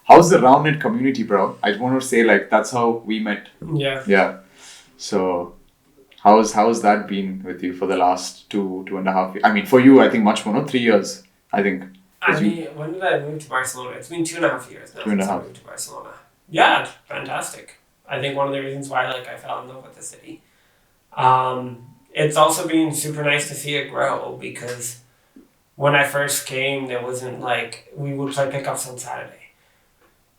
how's the Roundnet community, bro? I just want to say, like, that's how we met. Yeah. Yeah. So, how's that been with you for the last 2.5 years? I mean, for you, I think much more, no? 3 years, I think. I mean, when did I move to Barcelona? It's been 2.5 years now 2.5. since I moved to Barcelona. Yeah, it's fantastic. I think one of the reasons why I fell in love with the city. It's also been super nice to see it grow because when I first came, there wasn't we would play pickups on Saturday.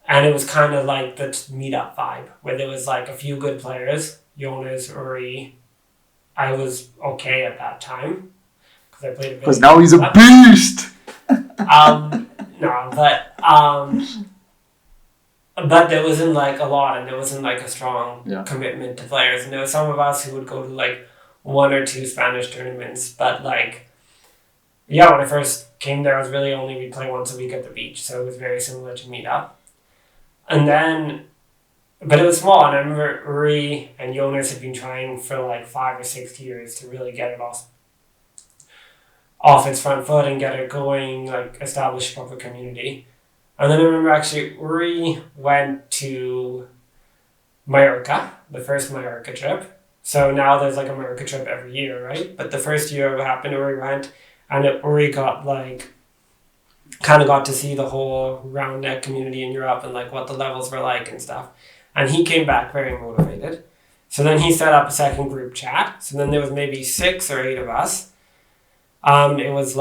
And it was kind of like the meetup vibe where there was a few good players, Jonas, Uri. I was okay at that time because I played a bit. Because now he's a beast! No, but there wasn't a lot, and there wasn't a strong commitment to players. And there was some of us who would go to 1 or 2 Spanish tournaments, but when I first came there, I was really only we'd play once a week at the beach, so it was very similar to meetup. And then, but it was small, and I remember Uri and Jonas had been trying for 5 or 6 years to really get it off its front foot and get it going, establish a proper community. And then I remember actually Uri went to Mallorca, the first Mallorca trip. So now there's a Mallorca trip every year, right? But the first year it happened, Uri went, and Uri got kind of got to see the whole Roundnet community in Europe and what the levels were like and stuff. And he came back very motivated. So then he set up a second group chat. So then there was maybe 6 or 8 of us. It was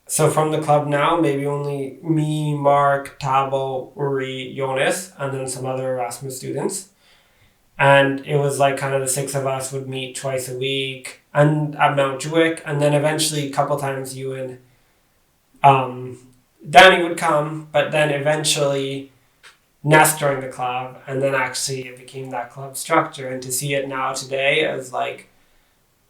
so from the club now, maybe only me, Mark, Tabo, Uri, Jonas, and then some other Erasmus students. And it was kind of the 6 of us would meet twice a week and at Mount Juic. And then eventually a couple times you and Danny would come, but then eventually Ness joined the club. And then actually it became that club structure. And to see it now today as a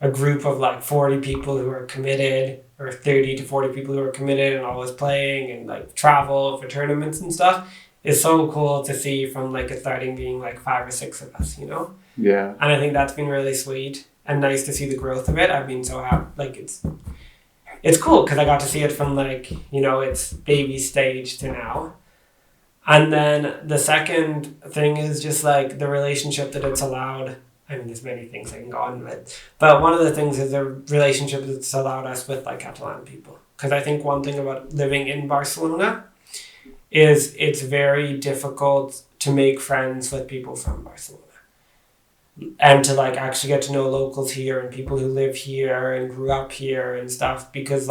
group of 40 people who are committed, or 30 to 40 people who are committed and always playing and travel for tournaments and stuff, is so cool to see from it starting being 5 or 6 of us, Yeah. And I think that's been really sweet and nice to see the growth of it. I've been so happy. It's cool because I got to see it from its baby stage to now. And then the second thing is just the relationship that it's allowed. I mean, there's many things I can go on with, but one of the things is the relationship that's allowed us with Catalan people. Because I think one thing about living in Barcelona is it's very difficult to make friends with people from Barcelona. And to actually get to know locals here and people who live here and grew up here and stuff, because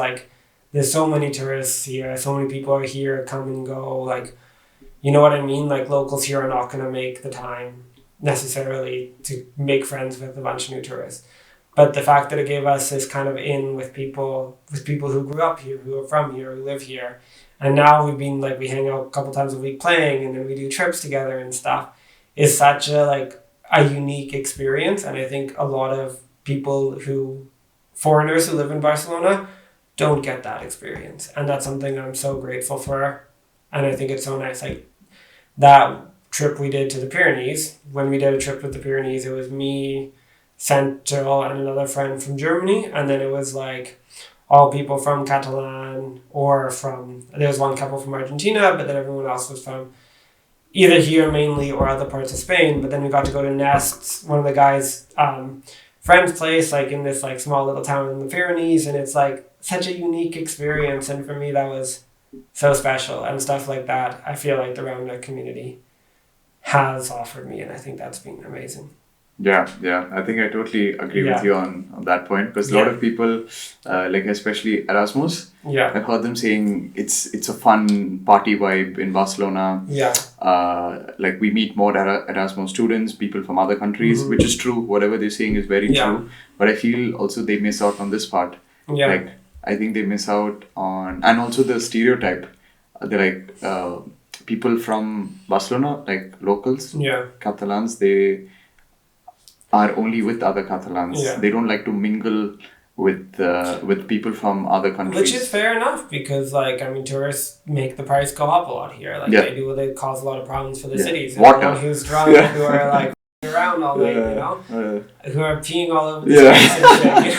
there's so many tourists here, so many people are here, come and go, you know what I mean? Locals here are not going to make the time necessarily to make friends with a bunch of new tourists. But the fact that it gave us this kind of in with people who grew up here, who are from here, who live here. And now we've been we hang out a couple times a week playing, and then we do trips together and stuff, is such a unique experience. And I think a lot of foreigners who live in Barcelona don't get that experience. And that's something I'm so grateful for. And I think it's so nice. That trip we did to the Pyrenees, when we did a trip with the Pyrenees, it was me, Senthil, and another friend from Germany. And then it was all people from Catalan or there was one couple from Argentina, but then everyone else was from either here mainly or other parts of Spain. But then we got to go to Nest, one of the guys' friend's place, in this small little town in the Pyrenees. And it's such a unique experience. And for me, that was so special and stuff like that. I feel the Roundnet community has offered me, and I think that's been amazing. Yeah, I think I totally agree with you on that point, because a lot of people, especially Erasmus, I've heard them saying it's a fun party vibe in Barcelona. Yeah. We meet more Erasmus students, people from other countries, which is true. Whatever they're saying is very true. But I feel also they miss out on this part. Yeah. I think they miss out on, and also the stereotype. They're people from Barcelona, locals, Catalans, they are only with other Catalans. Yeah. They don't like to mingle with people from other countries. Which is fair enough, because tourists make the price go up a lot here. They cause a lot of problems for the cities. Everyone who's drunk, who are around all night, who are peeing all over the streets and shit,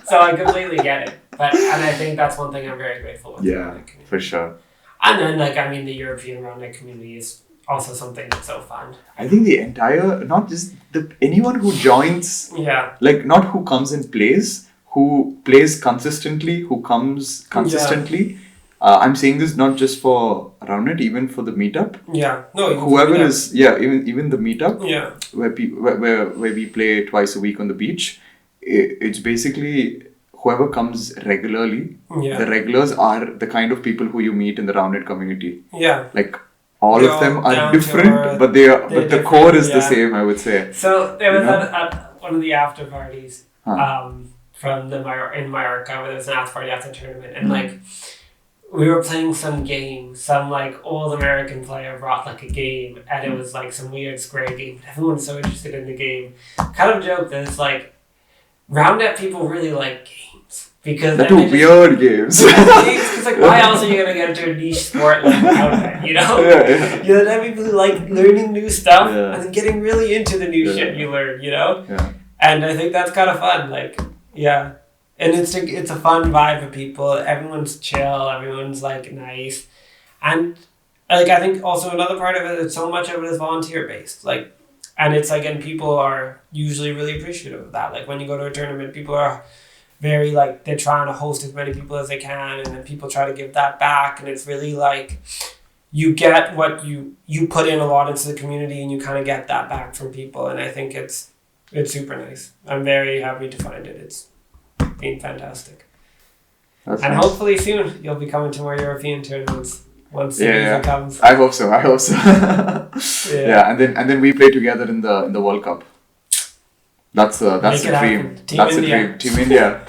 So I completely get it. And I think that's one thing I'm very grateful with. Yeah, for sure. And then, like, I mean, the European Roundnet community is also something that's so fun. I think the entire, not just anyone who joins, like, not who comes and plays, who plays consistently, who comes consistently. I'm saying this not just for Roundnet, even for the meetup. Yeah. No, whoever is, even the meetup. Yeah. Where we play twice a week on the beach. It's basically whoever comes regularly. Yeah. The regulars are the kind of people who you meet in the Roundnet community. Yeah. Like, all of them are different, but the core is the same, I would say. So there was at one of the after parties from in Mallorca, where there was an after party after the tournament, and like we were playing some game. Some like old American player brought like a game, and it was like some weird square game. Everyone's so interested in the game. Kind of joke that it's like Roundnet people really like games. Because they're weird games. Because like, why else are you gonna get into a niche sport like Roundnet? You know, you know, people who like learning new stuff and then getting really into the new shit you learn. You know, and I think that's kind of fun. Like, and it's a fun vibe for people. Everyone's chill. Everyone's like nice, and like I think also another part of it is so much of it is volunteer based. Like, and it's like, and people are usually really appreciative of that. Like when you go to a tournament, people are very like, they're trying to host as many people as they can, and then people try to give that back, and it's really like you get what you put in a lot into the community, and you kind of get that back from people, and I think it's super nice. I'm very happy to find it. It's been fantastic. That's nice. Hopefully soon you'll be coming to more European tournaments once the season comes. I hope so. And then we play together in the World Cup. That's the dream. That's the dream. Team India.